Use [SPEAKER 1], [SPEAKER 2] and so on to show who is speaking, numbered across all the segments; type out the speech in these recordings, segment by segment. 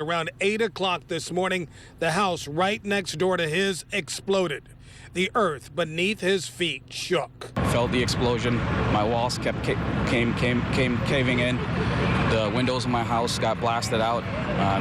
[SPEAKER 1] Around 8 o'clock this morning, the house right next door to his exploded. The earth beneath his feet shook.
[SPEAKER 2] Felt the explosion. My walls kept came caving in. The windows of my house got blasted out.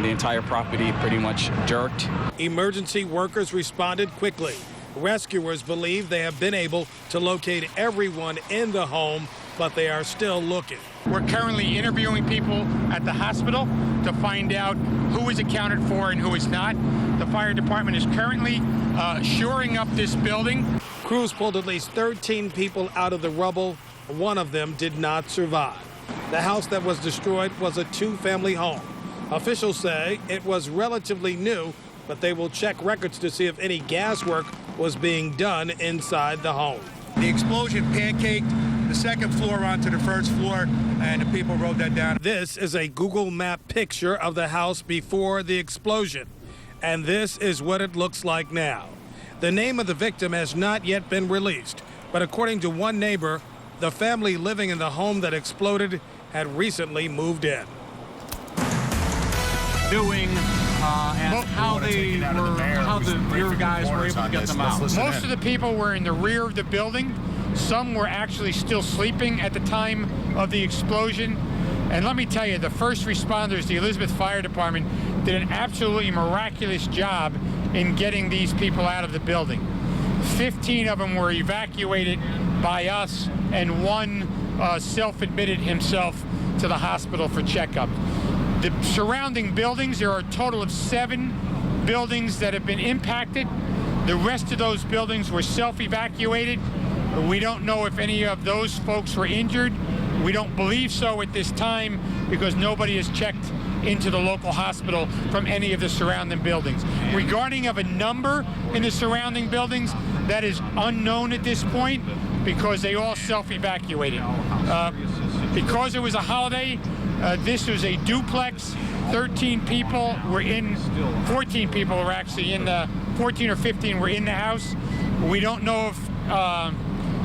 [SPEAKER 2] The entire property pretty much jerked.
[SPEAKER 1] Emergency workers responded quickly. Rescuers believe they have been able to locate everyone in the home, but they are still looking.
[SPEAKER 3] We're currently interviewing people at the hospital to find out who is accounted for and who is not. The fire department is currently shoring up this building.
[SPEAKER 1] Crews pulled at least 13 people out of the rubble. One of them did not survive. The house that was destroyed was a two-family home. Officials say it was relatively new, but they will check records to see if any gas work was being done inside the home.
[SPEAKER 4] The explosion pancaked the second floor onto the first floor, and the people wrote that down.
[SPEAKER 1] This is a Google Map picture of the house before the explosion, and this is what it looks like now. The name of the victim has not yet been released, but according to one neighbor, the family living in the home that exploded had recently moved in.
[SPEAKER 5] Doing and how your guys were able to get them out.
[SPEAKER 3] Most of the people were in the rear of the building. Some were actually still sleeping at the time of the explosion. And let me tell you, the first responders, the Elizabeth Fire Department, did an absolutely miraculous job in getting these people out of the building. 15 of them were evacuated by us, and one self-admitted himself to the hospital for checkup. The surrounding buildings, there are a total of 7 buildings that have been impacted. The rest of those buildings were self-evacuated. We don't know if any of those folks were injured. We don't believe so at this time because nobody has checked into the local hospital from any of the surrounding buildings. Regarding of a number in the surrounding buildings, that is unknown at this point because they all self-evacuated. Because it was a holiday, this was a duplex. 13 people were in, 14 people were actually in the, 14 or 15 were in the house. We don't know if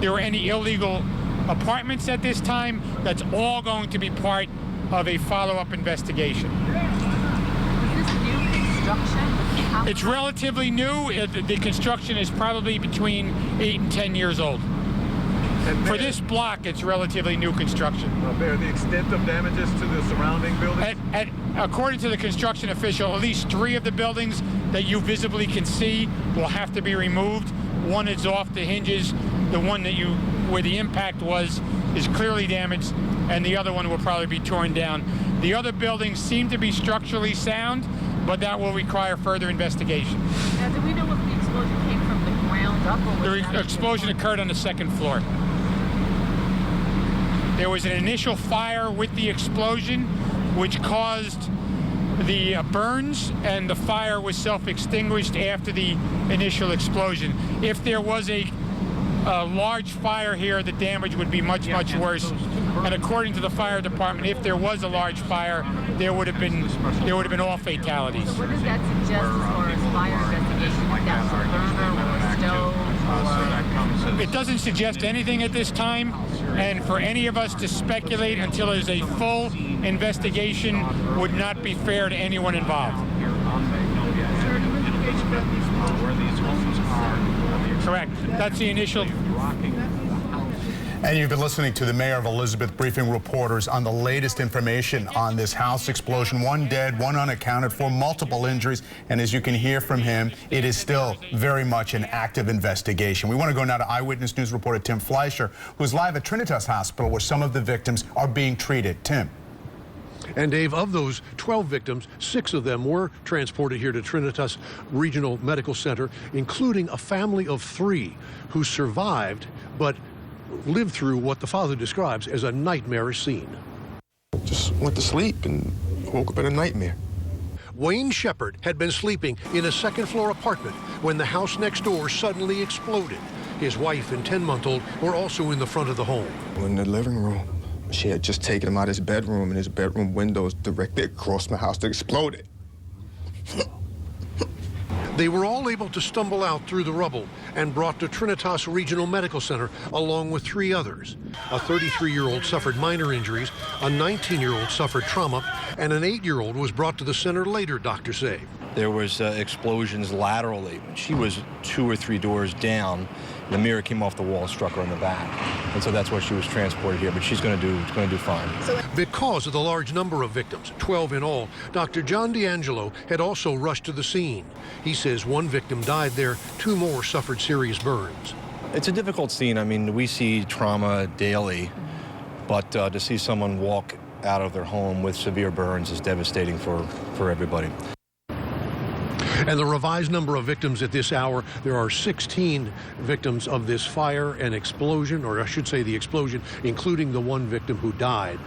[SPEAKER 3] there were any illegal apartments at this time. That's all going to be part of a follow-up investigation.
[SPEAKER 6] Is this new construction?
[SPEAKER 3] It's relatively new. The construction is probably between 8 and 10 years old. For this block, it's relatively new construction.
[SPEAKER 7] Mayor, the extent of damages to the surrounding buildings?
[SPEAKER 3] According to the construction official, at least 3 of the buildings that you visibly can see will have to be removed. One is off the hinges. The one that where the impact was is clearly damaged, and the other one will probably be torn down. The other buildings seem to be structurally sound, but that will require further investigation.
[SPEAKER 6] Now, do we know if the explosion came from the ground up or was
[SPEAKER 3] The explosion occurred on the 2nd floor. There was an initial fire with the explosion, which caused the burns, and the fire was self-extinguished after the initial explosion. If there was a large fire here, the damage would be much worse. And according to the fire department, if there was a large fire, there would have been all fatalities.
[SPEAKER 6] So what does that suggest as far as fire investigation? If that was a burner or a stove?
[SPEAKER 3] It doesn't suggest anything at this time, and for any of us to speculate until there's a full investigation would not be fair to anyone involved. Correct. That's the initial.
[SPEAKER 8] And you've been listening to the Mayor of Elizabeth briefing reporters on the latest information on this house explosion. 1 dead, 1 unaccounted for, multiple injuries. And as you can hear from him, it is still very much an active investigation. We want to go now to Eyewitness News reporter Tim Fleischer, who's live at Trinitas Hospital, where some of the victims are being treated. Tim.
[SPEAKER 9] And Dave, of those 12 victims, 6 of them were transported here to Trinitas Regional Medical Center, including a family of 3 who survived, but lived through what the father describes as a nightmarish scene.
[SPEAKER 10] Just went to sleep and woke up in a nightmare.
[SPEAKER 9] Wayne Shepard had been sleeping in a 2nd-floor apartment when the house next door suddenly exploded. His wife and 10-month-old were also in the front of the home.
[SPEAKER 10] In the living room, she had just taken him out of his bedroom, and his bedroom windows directly across my house that exploded.
[SPEAKER 9] They were all able to stumble out through the rubble and brought to Trinitas Regional Medical Center along with 3 others. A 33-year-old suffered minor injuries, a 19-year-old suffered trauma, and an 8-year-old was brought to the center later, doctors say.
[SPEAKER 11] There was explosions laterally. She was 2 or 3 doors down. The mirror came off the wall, struck her in the back, and so that's why she was transported here. But she's going to do fine.
[SPEAKER 9] Because of the large number of victims, 12 in all, Dr. John D'Angelo had also rushed to the scene. He says 1 victim died there, 2 more suffered serious burns.
[SPEAKER 11] It's a difficult scene. I mean, we see trauma daily, but to see someone walk out of their home with severe burns is devastating for everybody.
[SPEAKER 9] And the revised number of victims at this hour, there are 16 victims of this fire and explosion, or I should say the explosion, including the 1 victim who died.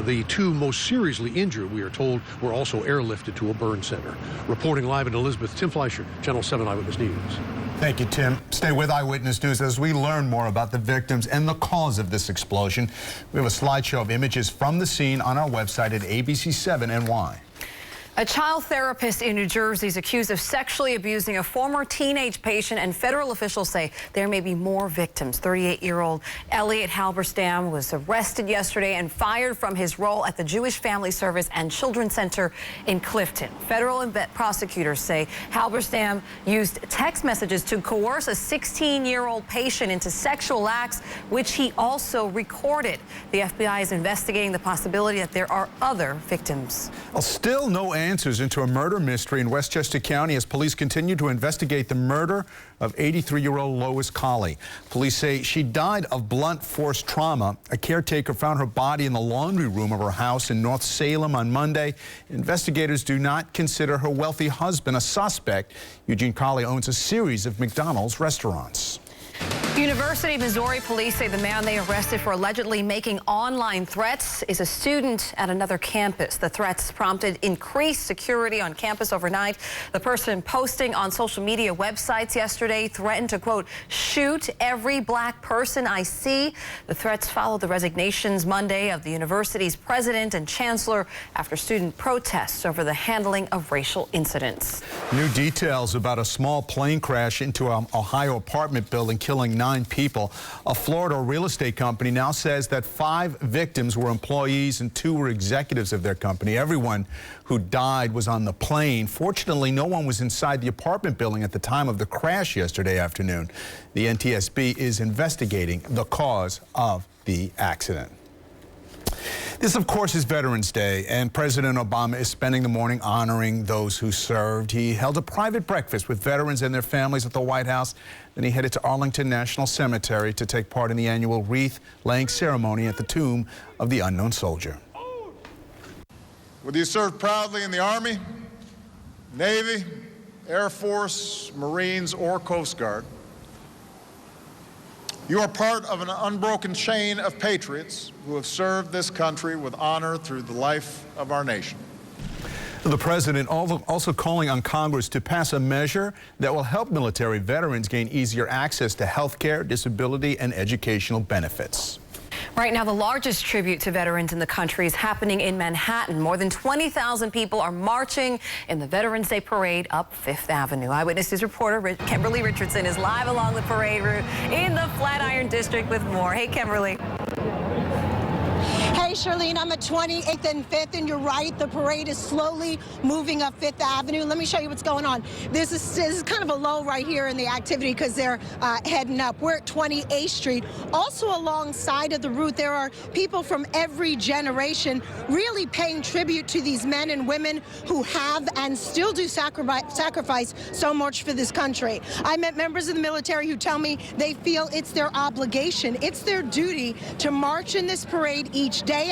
[SPEAKER 9] The 2 most seriously injured, we are told, were also airlifted to a burn center. Reporting live in Elizabeth, Tim Fleischer, Channel 7 Eyewitness News.
[SPEAKER 8] Thank you, Tim. Stay with Eyewitness News as we learn more about the victims and the cause of this explosion. We have a slideshow of images from the scene on our website at WABC-NY.
[SPEAKER 12] A child therapist in New Jersey is accused of sexually abusing a former teenage patient, and federal officials say there may be more victims. 38-year-old Elliot Halberstam was arrested yesterday and fired from his role at the Jewish Family Service and Children's Center in Clifton. Federal prosecutors say Halberstam used text messages to coerce a 16-year-old patient into sexual acts, which he also recorded. The FBI is investigating the possibility that there are other victims.
[SPEAKER 8] Well, still no answers into a murder mystery in Westchester County as police continue to investigate the murder of 83-year-old Lois Colley. Police say she died of blunt force trauma. A caretaker found her body in the laundry room of her house in North Salem on Monday. Investigators do not consider her wealthy husband a suspect. Eugene Colley owns a series of McDonald's restaurants.
[SPEAKER 12] University of Missouri police say the man they arrested for allegedly making online threats is a student at another campus. The threats prompted increased security on campus overnight. The person posting on social media websites yesterday threatened to, quote, shoot every black person I see. The threats followed the resignations Monday of the university's president and chancellor after student protests over the handling of racial incidents.
[SPEAKER 8] New details about a small plane crash into an Ohio apartment building killing 9 people. A Florida real estate company now says that 5 victims were employees and 2 were executives of their company. Everyone who died was on the plane. Fortunately, no one was inside the apartment building at the time of the crash yesterday afternoon. The NTSB is investigating the cause of the accident. This, of course, is Veterans Day, and President Obama is spending the morning honoring those who served. He held a private breakfast with veterans and their families at the White House. Then he headed to Arlington National Cemetery to take part in the annual wreath-laying ceremony at the tomb of the unknown soldier.
[SPEAKER 13] Whether you served proudly in the Army, Navy, Air Force, Marines, or Coast Guard, you are part of an unbroken chain of patriots who have served this country with honor through the life of our nation.
[SPEAKER 8] The president also calling on Congress to pass a measure that will help military veterans gain easier access to health care, disability, and educational benefits.
[SPEAKER 12] Right now, the largest tribute to veterans in the country is happening in Manhattan. More than 20,000 people are marching in the Veterans Day Parade up Fifth Avenue. Eyewitness News reporter Kimberly Richardson is live along the parade route in the Flatiron District with more. Hey, Kimberly.
[SPEAKER 14] Hey, Charlene, I'm at 28th and 5th, and you're right. The parade is slowly moving up Fifth Avenue. Let me show you what's going on. This is kind of a lull right here in the activity because they're heading up. We're at 28th Street. Also alongside of the route, there are people from every generation really paying tribute to these men and women who have and still do sacrifice so much for this country. I met members of the military who tell me they feel it's their obligation, it's their duty to march in this parade each day,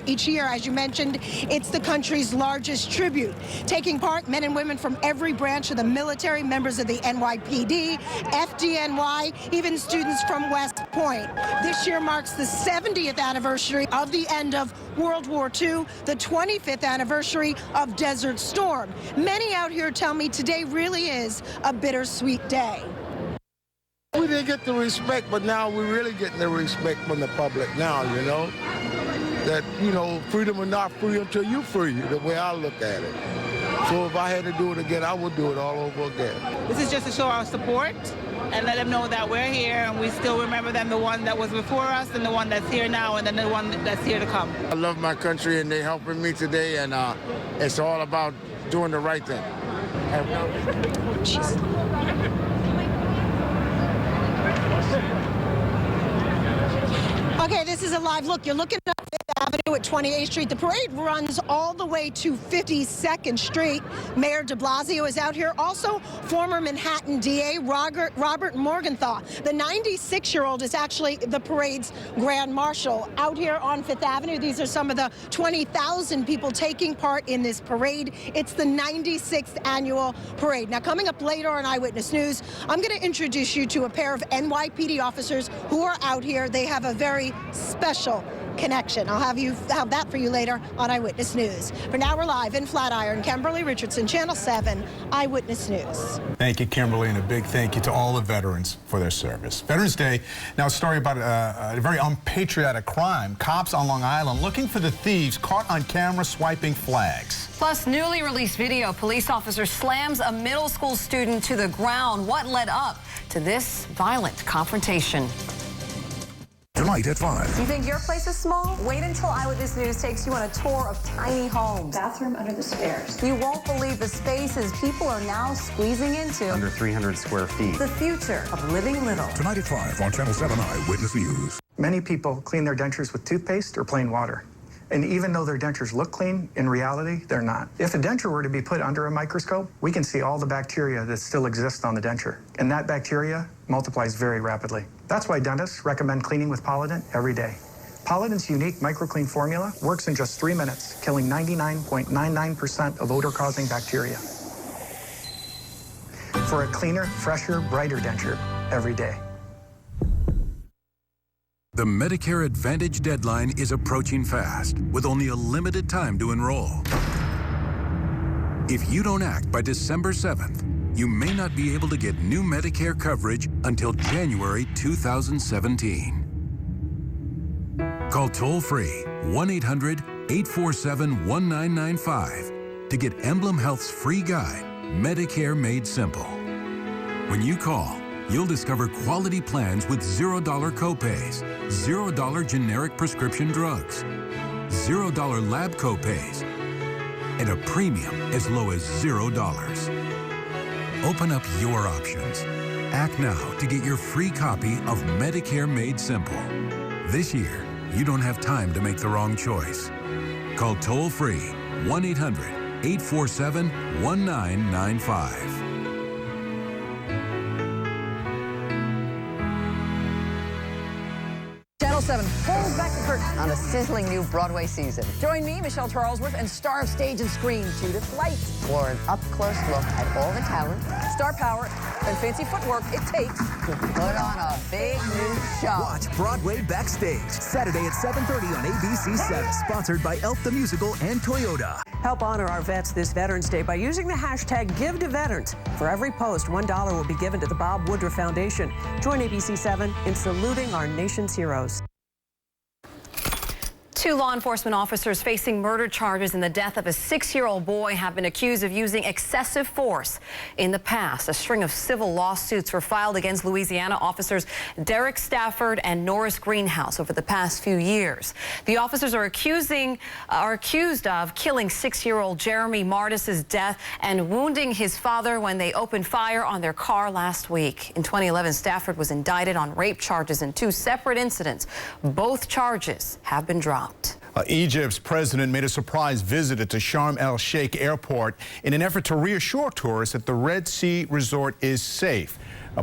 [SPEAKER 14] each year, as you mentioned. It's the country's largest tribute. Taking part, men and women from every branch of the military, members of the NYPD, FDNY, even students from West Point. This year marks the 70th anniversary of the end of World War II, the 25th anniversary of Desert Storm. Many out here tell me today really is a bittersweet day.
[SPEAKER 15] We didn't get the respect, but now we're really getting the respect from the public now, you know. That, you know, freedom is not free until you're free, the way I look at it. So if I had to do it again, I would do it all over again.
[SPEAKER 16] This is just to show our support and let them know that we're here and we still remember them, the one that was before us and the one that's here now and then the one that's here to come.
[SPEAKER 15] I love my country and they're helping me today, and it's all about doing the right thing.
[SPEAKER 14] Okay, this is a live look. You're looking at Fifth Avenue at 28th Street. The parade runs all the way to 52nd Street. Mayor de Blasio is out here. Also, former Manhattan DA Robert Morgenthau. The 96-year-old is actually the parade's grand marshal out here on Fifth Avenue. These are some of the 20,000 people taking part in this parade. It's the 96th annual parade. Now, coming up later on Eyewitness News, I'm going to introduce you to a pair of NYPD officers who are out here. They have a very special connection. I'll have that for you later on Eyewitness News. For now, we're live in Flatiron. Kimberly Richardson, Channel 7, Eyewitness News.
[SPEAKER 8] Thank you, Kimberly, and a big thank you to all the veterans for their service. Veterans Day, now a story about a very unpatriotic crime. Cops on Long Island looking for the thieves caught on camera swiping flags.
[SPEAKER 12] Plus, newly released video, police officer slams a middle school student to the ground. What led up to this violent confrontation?
[SPEAKER 17] Tonight at 5.
[SPEAKER 12] You think your place is small? Wait until Eyewitness News takes you on a tour of tiny homes.
[SPEAKER 18] Bathroom under the stairs.
[SPEAKER 12] You won't believe the spaces people are now squeezing into.
[SPEAKER 19] Under 300 square feet.
[SPEAKER 12] The future of living little.
[SPEAKER 17] Tonight at 5 on Channel 7 Eyewitness News.
[SPEAKER 20] Many people clean their dentures with toothpaste or plain water. And even though their dentures look clean, in reality, they're not. If a denture were to be put under a microscope, we can see all the bacteria that still exist on the denture. And that bacteria multiplies very rapidly. That's why dentists recommend cleaning with Polident every day. Polident's unique microclean formula works in just 3 minutes, killing 99.99% of odor-causing bacteria. For a cleaner, fresher, brighter denture every day.
[SPEAKER 17] The Medicare Advantage deadline is approaching fast, with only a limited time to enroll. If you don't act by December 7th, you may not be able to get new Medicare coverage until January 2017. Call toll-free 1-800-847-1995 to get Emblem Health's free guide, Medicare Made Simple. When you call, you'll discover quality plans with $0 copays, $0 generic prescription drugs, $0 lab copays, and a premium as low as $0. Open up your options. Act now to get your free copy of Medicare Made Simple. This year, you don't have time to make the wrong choice. Call toll-free 1-800-847-1995.
[SPEAKER 21] Channel 7 pulls back the curtain on a sizzling new Broadway season. Join me, Michelle Charlesworth, and star of stage and screen, Judith Light, for an up-close look at all the talent, star power, and fancy footwork it takes to put on a big new show.
[SPEAKER 22] Watch Broadway Backstage, Saturday at 7:30 on ABC-7, sponsored by Elf the Musical and Toyota.
[SPEAKER 23] Help honor our vets this Veterans Day by using the hashtag #GiveToVeterans. For every post, $1 will be given to the Bob Woodruff Foundation. Join ABC-7 in saluting our nation's heroes.
[SPEAKER 12] 2 law enforcement officers facing murder charges in the death of a 6-year-old boy have been accused of using excessive force in the past. A string of civil lawsuits were filed against Louisiana officers Derek Stafford and Norris Greenhouse over the past few years. The officers are accused of killing 6-year-old Jeremy Martis's death and wounding his father when they opened fire on their car last week. In 2011, Stafford was indicted on rape charges in 2 separate incidents. Both charges have been dropped.
[SPEAKER 8] Egypt's president made a surprise visit to Sharm el-Sheikh airport in an effort to reassure tourists that the Red Sea resort is safe.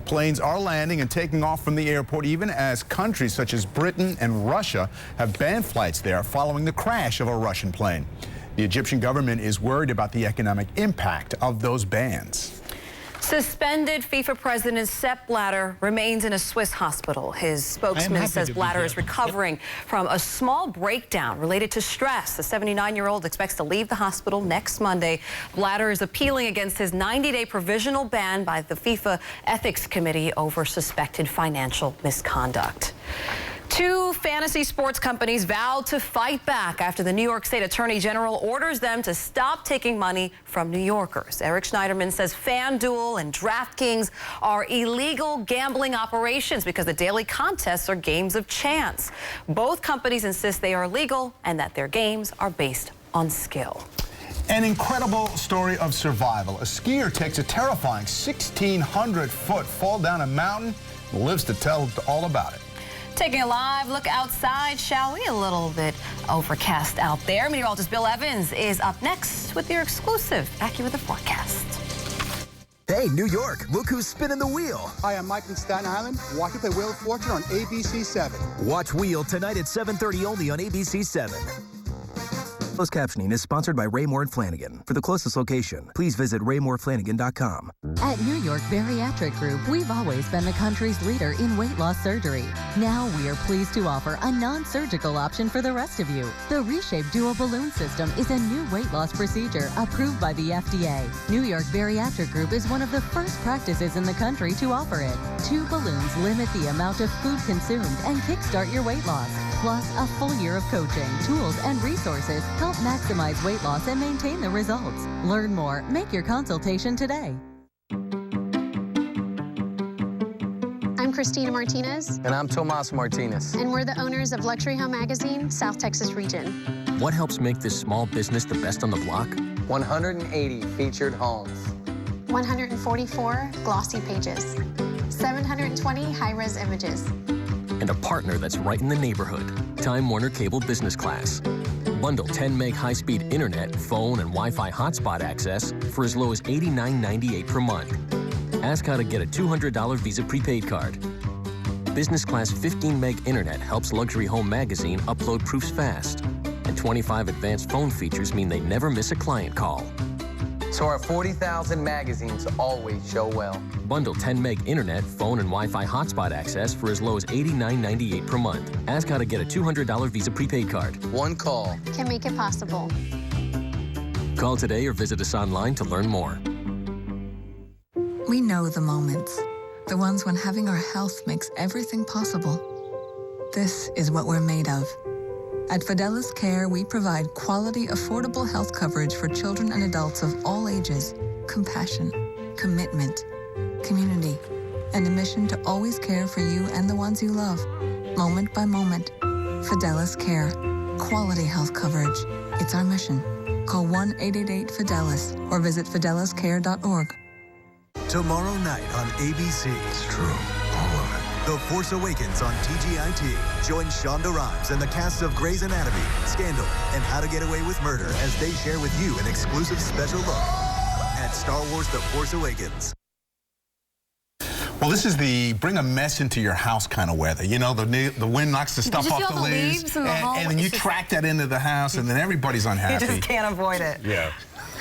[SPEAKER 8] Planes are landing and taking off from the airport even as countries such as Britain and Russia have banned flights there following the crash of a Russian plane. The Egyptian government is worried about the economic impact of those bans.
[SPEAKER 12] Suspended FIFA president Sepp Blatter remains in a Swiss hospital. His spokesman says Blatter is recovering from a small breakdown related to stress. The 79-year-old expects to leave the hospital next Monday. Blatter is appealing against his 90-day provisional ban by the FIFA Ethics Committee over suspected financial misconduct. Two fantasy sports companies vowed to fight back after the New York State Attorney General orders them to stop taking money from New Yorkers. Eric Schneiderman says FanDuel and DraftKings are illegal gambling operations because the daily contests are games of chance. Both companies insist they are legal and that their games are based on skill.
[SPEAKER 8] An incredible story of survival. A skier takes a terrifying 1,600-foot fall down a mountain and lives to tell all about it.
[SPEAKER 12] Taking a live look outside, shall we? A little bit overcast out there. Meteorologist Bill Evans is up next with your exclusive AccuWeather forecast.
[SPEAKER 22] Hey, New York, look who's spinning the wheel.
[SPEAKER 2] Hi, I'm Mike from Staten Island. Watch it play Wheel of Fortune on ABC-7.
[SPEAKER 22] Watch Wheel tonight at 7:30 only on ABC-7. Closed captioning is sponsored by Raymore and Flanagan. For the closest location, please visit RaymorFlanagan.com.
[SPEAKER 18] At New York Bariatric Group, we've always been the country's leader in weight loss surgery. Now we are pleased to offer a non-surgical option for the rest of you. The Reshape Dual Balloon System is a new weight loss procedure approved by the FDA. New York Bariatric Group is one of the first practices in the country to offer it. 2 balloons limit the amount of food consumed and kickstart your weight loss. Plus, a full year of coaching, tools, and resources help maximize weight loss and maintain the results. Learn more. Make your consultation today.
[SPEAKER 19] I'm Christina Martinez.
[SPEAKER 24] And I'm Tomas Martinez.
[SPEAKER 19] And we're the owners of Luxury Home Magazine, South Texas region.
[SPEAKER 22] What helps make this small business the best on the block?
[SPEAKER 24] 180 featured homes.
[SPEAKER 19] 144 glossy pages. 720 high-res images.
[SPEAKER 22] And a partner that's right in the neighborhood. Time Warner Cable Business Class. Bundle 10 meg high-speed internet, phone, and Wi-Fi hotspot access for as low as $89.98 per month. Ask how to get a $200 Visa prepaid card. Business class 15 meg internet helps Luxury Home Magazine upload proofs fast. And 25 advanced phone features mean they never miss a client call.
[SPEAKER 24] So our 40,000 magazines always show well.
[SPEAKER 22] Bundle 10 meg internet, phone, and Wi-Fi hotspot access for as low as $89.98 per month. Ask how to get a $200 Visa prepaid card.
[SPEAKER 24] One call
[SPEAKER 19] can make it possible.
[SPEAKER 22] Call today or visit us online to learn more.
[SPEAKER 25] We know the moments, the ones when having our health makes everything possible. This is what we're made of. At Fidelis Care, we provide quality, affordable health coverage for children and adults of all ages, compassion, commitment, community, and a mission to always care for you and the ones you love, moment by moment. Fidelis Care, quality health coverage. It's our mission. Call 1-888-FIDELIS or visit fideliscare.org.
[SPEAKER 22] Tomorrow night on ABC. It's true, all of it. The Force Awakens on TGIT. Join Shonda Rhimes and the cast of Grey's Anatomy, Scandal, and How to Get Away with Murder as they share with you an exclusive special look at Star Wars The Force Awakens.
[SPEAKER 8] Well, this is the bring a mess into your house kind of weather. You know, the wind knocks the stuff off the leaves, and then you track that into the house, and then everybody's unhappy.
[SPEAKER 12] You just can't avoid it.
[SPEAKER 26] Yeah.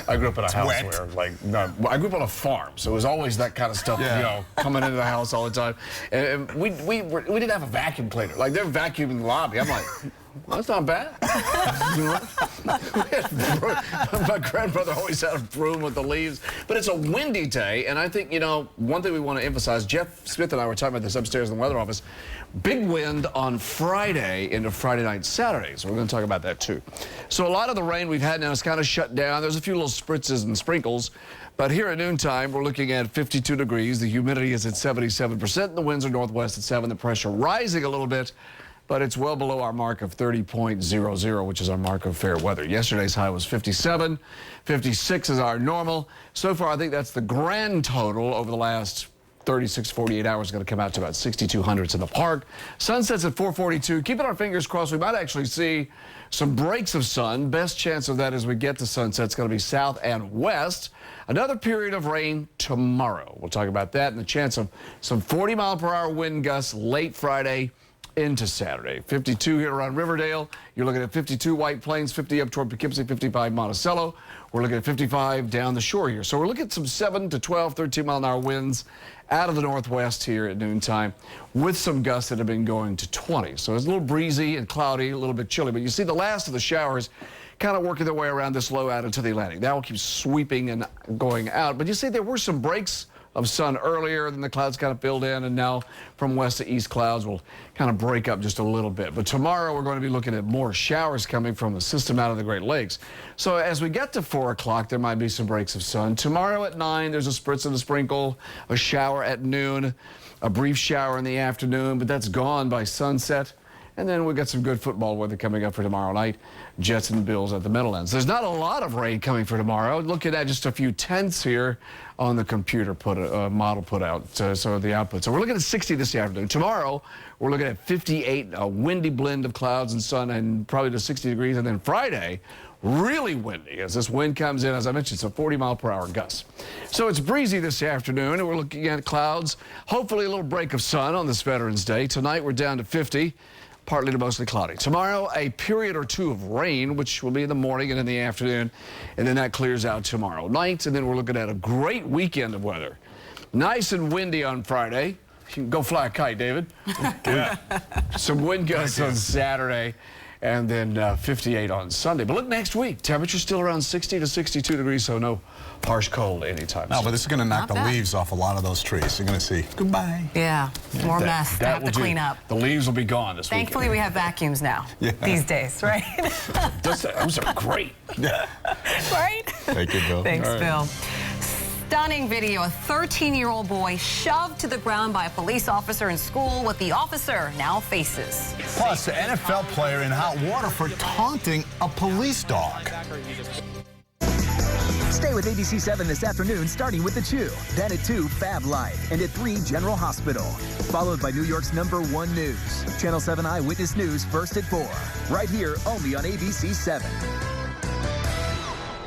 [SPEAKER 26] I grew up in a house
[SPEAKER 8] wet.
[SPEAKER 26] where, I grew up on a farm, so it was always that kind of stuff, you know, coming into the house all the time. And we didn't have a vacuum cleaner. Like, they're vacuuming the lobby. I'm like, well, that's not bad. You know? My grandbrother always had a broom with the leaves. But it's a windy day, and I think, you know, one thing we want to emphasize, Jeff Smith and I were talking about this upstairs in the weather office, big wind on Friday into Friday night, Saturday. So we're going to talk about that, too. So a lot of the rain we've had now is kind of shut down. There's a few little spritzes and sprinkles. But here at noontime, we're looking at 52 degrees. The humidity is at 77%. And the winds are northwest at 7. The pressure rising a little bit, but it's well below our mark of 30.00, which is our mark of fair weather. Yesterday's high was 57. 56 is our normal. So far, I think that's the grand total over the last 36, 48 hours, going to come out to about 6,200 in the park. Sunsets at 4:42. Keeping our fingers crossed, we might actually see some breaks of sun. Best chance of that as we get to sunset. It's going to be south and west. Another period of rain tomorrow. We'll talk about that and the chance of some 40-mile-per-hour wind gusts late Friday into Saturday. 52 here around Riverdale. You're looking at 52 White Plains, 50 up toward Poughkeepsie, 55 Monticello. We're looking at 55 down the shore here. So we're looking at some 7 to 12, 13-mile-an-hour winds out of the northwest here at noontime with some gusts that have been going to 20. So it's a little breezy and cloudy, a little bit chilly. But you see the last of the showers kind of working their way around this low out into the Atlantic. That will keep sweeping and going out. But you see there were some breaks of sun earlier, then the clouds kind of filled in, and now from west to east clouds will kind of break up just a little bit. But tomorrow we're going to be looking at more showers coming from the system out of the Great Lakes. So as we get to 4 o'clock, there might be some breaks of sun. Tomorrow at 9, there's a spritz and a sprinkle, a shower at noon, a brief shower in the afternoon, but that's gone by sunset. And then we've got some good football weather coming up for tomorrow night. Jets and Bills at the Meadowlands. There's not a lot of rain coming for tomorrow. Looking at just a few tenths here on the computer model put out, so the output. So we're looking at 60 this afternoon. Tomorrow, we're looking at 58, a windy blend of clouds and sun, and probably to 60 degrees. And then Friday, really windy as this wind comes in. As I mentioned, it's a 40-mile-per-hour gust. So it's breezy this afternoon, and we're looking at clouds. Hopefully a little break of sun on this Veterans Day. Tonight, we're down to 50. Partly to mostly cloudy. Tomorrow, a period or two of rain, which will be in the morning and in the afternoon, and then that clears out tomorrow night, and then we're looking at a great weekend of weather. Nice and windy on Friday. You can go fly a kite, David. Yeah. Some wind gusts on Saturday, and then 58 on Sunday. But look, next week, temperature's still around 60 to 62 degrees, so no harsh cold anytime.
[SPEAKER 8] No, but this is going to knock the leaves off a lot of those trees. You're going to see. Goodbye.
[SPEAKER 12] Yeah, more mess to have to clean up.
[SPEAKER 26] The leaves will be gone this weekend.
[SPEAKER 12] Thankfully, we have vacuums now these days, right?
[SPEAKER 26] Those are great.
[SPEAKER 12] Right?
[SPEAKER 8] Thank you, Bill.
[SPEAKER 12] Thanks, Bill. Stunning video. A 13-year-old boy shoved to the ground by a police officer in school. What the officer now faces.
[SPEAKER 8] Plus, the NFL player in hot water for taunting a police dog.
[SPEAKER 1] Stay with ABC7 this afternoon, starting with The Chew. Then at 2, Fab Life. And at 3, General Hospital. Followed by New York's #1 news. Channel 7 Eyewitness News, first at 4. Right here, only on ABC7.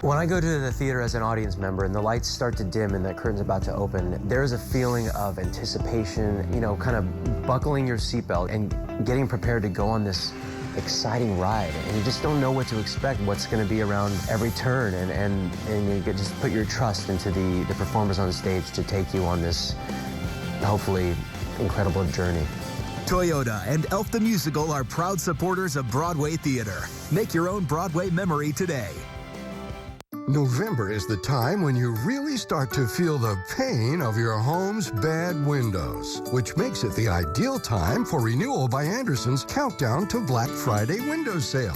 [SPEAKER 3] When I go to the theater as an audience member and the lights start to dim and that curtain's about to open, there's a feeling of anticipation, you know, kind of buckling your seatbelt and getting prepared to go on this exciting ride. And you just don't know what to expect, what's going to be around every turn. And you get just put your trust into the performers on stage to take you on this, hopefully, incredible journey.
[SPEAKER 1] Toyota and Elf the Musical are proud supporters of Broadway Theater. Make your own Broadway memory today.
[SPEAKER 4] November is the time when you really start to feel the pain of your home's bad windows, which makes it the ideal time for Renewal by Andersen's countdown to Black Friday window sale.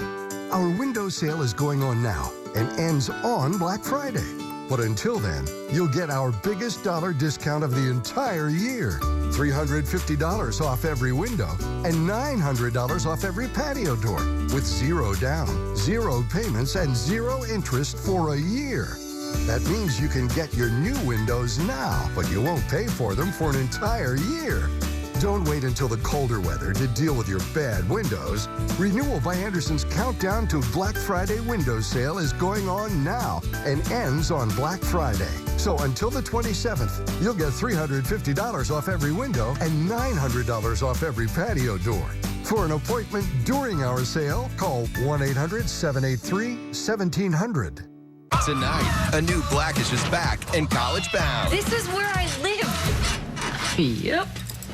[SPEAKER 4] Our window sale is going on now and ends on Black Friday. But until then, you'll get our biggest dollar discount of the entire year. $350 off every window and $900 off every patio door with 0 down, 0 payments, and 0 interest for a year. That means you can get your new windows now, but you won't pay for them for an entire year. Don't wait until the colder weather to deal with your bad windows. Renewal by Andersen's countdown to Black Friday window sale is going on now and ends on Black Friday. So until the 27th, you'll get $350 off every window and $900 off every patio door. For an appointment during our sale, call 1-800-783-1700.
[SPEAKER 5] Tonight, a new Blackish is back and College Bound.
[SPEAKER 6] This is where I live. Yep.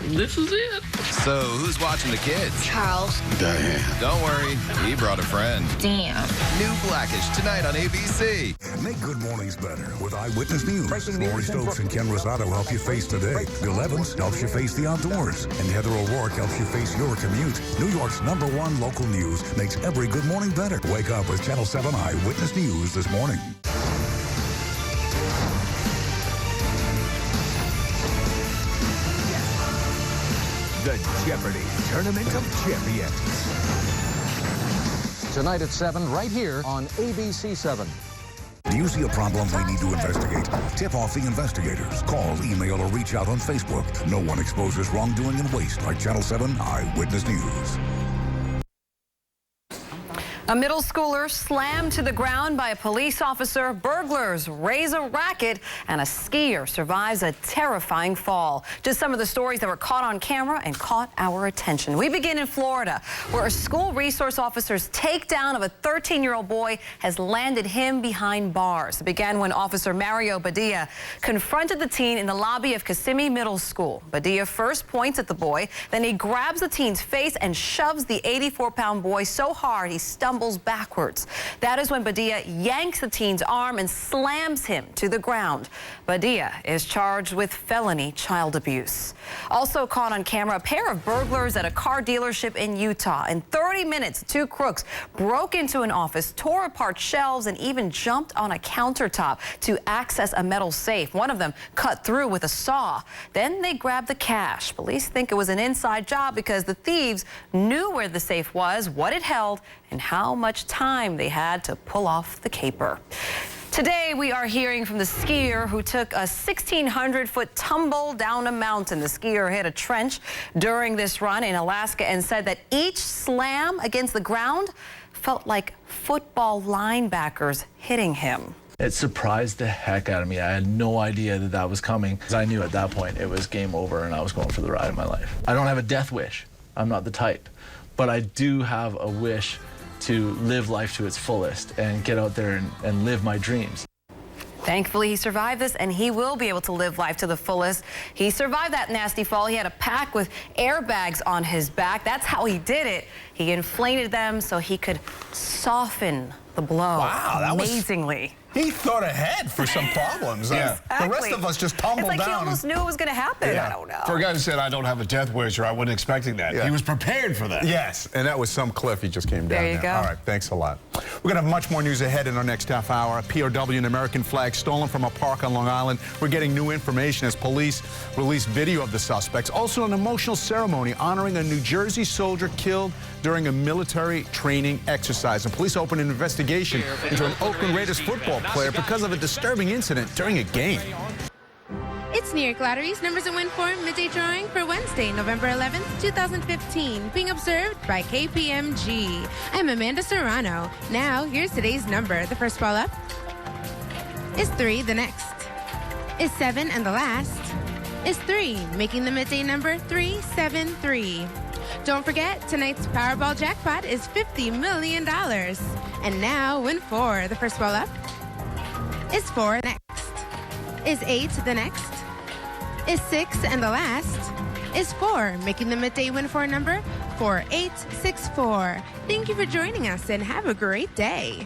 [SPEAKER 6] This is it.
[SPEAKER 5] So, who's watching the kids?
[SPEAKER 6] Charles.
[SPEAKER 5] Diane. Don't worry, he brought a friend.
[SPEAKER 6] Damn.
[SPEAKER 5] New Blackish tonight on ABC.
[SPEAKER 7] Make good mornings better with Eyewitness News. Lori Stokes and Ken Rosado help you face today. Bill Evans helps you face the outdoors. And Heather O'Rourke helps you face your commute. New York's #1 local news makes every good morning better. Wake up with Channel 7 Eyewitness News this morning.
[SPEAKER 1] The Jeopardy Tournament of Champions.
[SPEAKER 27] Tonight at 7, right here on ABC7.
[SPEAKER 7] Do you see a problem we need to investigate? Tip off the investigators. Call, email, or reach out on Facebook. No one exposes wrongdoing and waste like Channel 7 Eyewitness News.
[SPEAKER 12] A middle schooler slammed to the ground by a police officer, burglars raise a racket, and a skier survives a terrifying fall. Just some of the stories that were caught on camera and caught our attention. We begin in Florida, where a school resource officer's takedown of a 13-year-old boy has landed him behind bars. It began when Officer Mario Badia confronted the teen in the lobby of Kissimmee Middle School. Badia first points at the boy, then he grabs the teen's face and shoves the 84-pound boy so hard he stumbles tumbles backwards. That is when Badia yanks the teen's arm and slams him to the ground. Badia is charged with felony child abuse. Also caught on camera, a pair of burglars at a car dealership in Utah. In 30 minutes, two crooks broke into an office, tore apart shelves, and even jumped on a countertop to access a metal safe. One of them cut through with a saw. Then they grabbed the cash. Police think it was an inside job because the thieves knew where the safe was, what it held, and how much time they had to pull off the caper. Today, we are hearing from the skier who took a 1,600-foot tumble down a mountain. The skier hit a trench during this run in Alaska and said that each slam against the ground felt like football linebackers hitting him.
[SPEAKER 9] It surprised the heck out of me. I had no idea that that was coming. I knew at that point it was game over and I was going for the ride of my life. I don't have a death wish. I'm not the type. But I do have a wish to live life to its fullest and get out there and live my dreams.
[SPEAKER 12] Thankfully, he survived this, and he will be able to live life to the fullest. He survived that nasty fall. He had a pack with airbags on his back. That's how he did it. He inflated them so he could soften the blow.
[SPEAKER 8] Wow, that
[SPEAKER 12] amazingly.
[SPEAKER 8] He thought ahead for some problems.
[SPEAKER 12] Yeah.
[SPEAKER 8] The rest of us just tumbled down.
[SPEAKER 12] It's like he almost knew it was going to happen.
[SPEAKER 8] Yeah.
[SPEAKER 12] I don't know.
[SPEAKER 8] For a guy who said, I don't have a death wish, or I wasn't expecting that.
[SPEAKER 10] Yeah.
[SPEAKER 8] He was prepared for that.
[SPEAKER 10] Yes, and that was some cliff he just came down.
[SPEAKER 12] There you go.
[SPEAKER 10] All right, thanks a lot.
[SPEAKER 8] We're going to have much more news ahead in our next half hour. A POW and American flag stolen from a park on Long Island. We're getting new information as police release video of the suspects. Also, an emotional ceremony honoring a New Jersey soldier killed during a military training exercise. And police opened an investigation into an Oakland Raiders football player because of a disturbing incident during a game.
[SPEAKER 11] It's New York Lottery's Numbers that Win for midday drawing for Wednesday, November 11th, 2015, being observed by KPMG. I'm Amanda Serrano. Now, here's today's number. The first ball up is 3, the next is 7, and the last is 3, making the midday number 373. Don't forget, tonight's Powerball jackpot is $50 million. And now, Win 4. The first ball up is 4, next is 8, the next is 6, and the last is 4, making the midday Win 4 number 4864. Thank you for joining us and have a great day.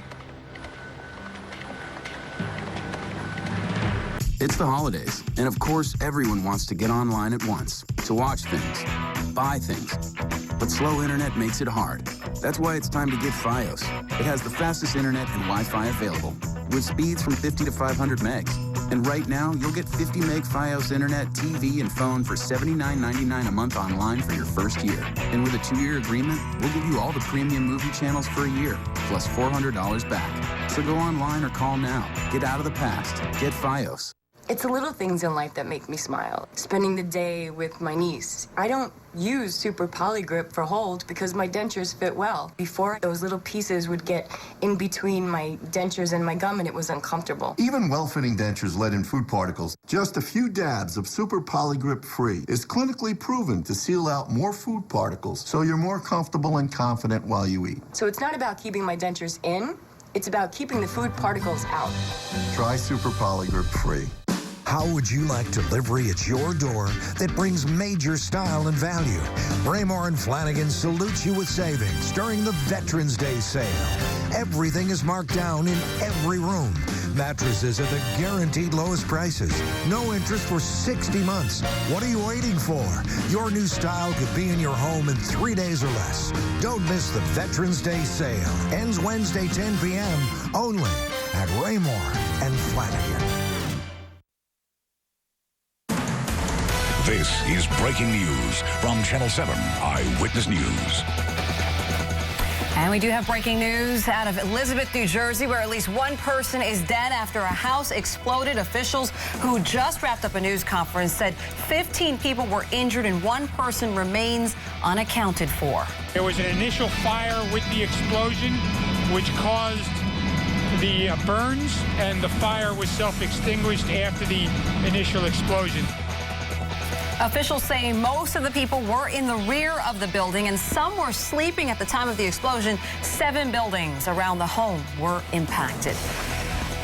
[SPEAKER 13] It's the holidays, and of course, everyone wants to get online at once to watch things, buy things. But slow internet makes it hard. That's why it's time to get Fios. It has the fastest internet and Wi-Fi available, with speeds from 50 to 500 megs. And right now, you'll get 50 meg Fios internet, TV, and phone for $79.99 a month online for your first year. And with a 2-year agreement, we'll give you all the premium movie channels for a year, plus $400 back. So go online or call now. Get out of the past. Get Fios.
[SPEAKER 14] It's the little things in life that make me smile. Spending the day with my niece. I don't use Super Polygrip for hold because my dentures fit well. Before, those little pieces would get in between my dentures and my gum and it was uncomfortable.
[SPEAKER 15] Even well-fitting dentures let in food particles. Just a few dabs of Super Polygrip Free is clinically proven to seal out more food particles so you're more comfortable and confident while you eat.
[SPEAKER 14] So it's not about keeping my dentures in, it's about keeping the food particles out.
[SPEAKER 15] Try Super Polygrip Free.
[SPEAKER 16] How would you like delivery at your door that brings major style and value? Braemar and Flanagan salutes you with savings during the Veterans Day sale. Everything is marked down in every room. Mattresses at the guaranteed lowest prices. No interest for 60 months. What are you waiting for? Your new style could be in your home in 3 days or less. Don't miss the Veterans Day sale. Ends Wednesday, 10 p.m. only at Braemar and Flanagan.
[SPEAKER 7] This is breaking news from Channel 7 Eyewitness News.
[SPEAKER 12] And we do have breaking news out of Elizabeth, New Jersey, where at least one person is dead after a house exploded. Officials who just wrapped up a news conference said 15 people were injured and one person remains unaccounted for.
[SPEAKER 28] There was an initial fire with the explosion, which caused the burns, and the fire was self-extinguished after the initial explosion.
[SPEAKER 12] Officials say most of the people were in the rear of the building and some were sleeping at the time of the explosion. 7 buildings around the home were impacted.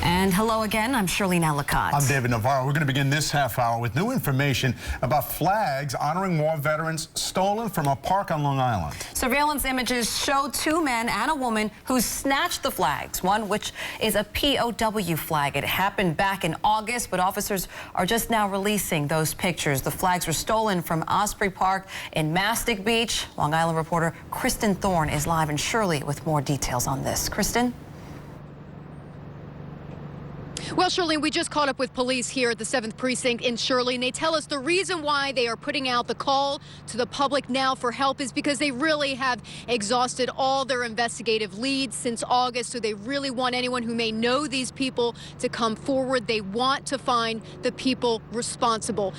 [SPEAKER 12] And hello again, I'm Shirlene Allicot.
[SPEAKER 8] I'm David Novarro. We're going to begin this half hour with new information about flags honoring war veterans stolen from a park on Long Island.
[SPEAKER 12] Surveillance images show two men and a woman who snatched the flags, one which is a POW flag. It happened back in August, but officers are just now releasing those pictures. The flags were stolen from Osprey Park in Mastic Beach. Long Island reporter Kristen Thorne is live in Shirley with more details on this. Kristen?
[SPEAKER 2] Well, Shirley, we just caught up with police here at the 7th Precinct in Shirley, and they tell us the reason why they are putting out the call to the public now for help is because they really have exhausted all their investigative leads since August, so they really want anyone who may know these people to come forward. They want to find the people responsible.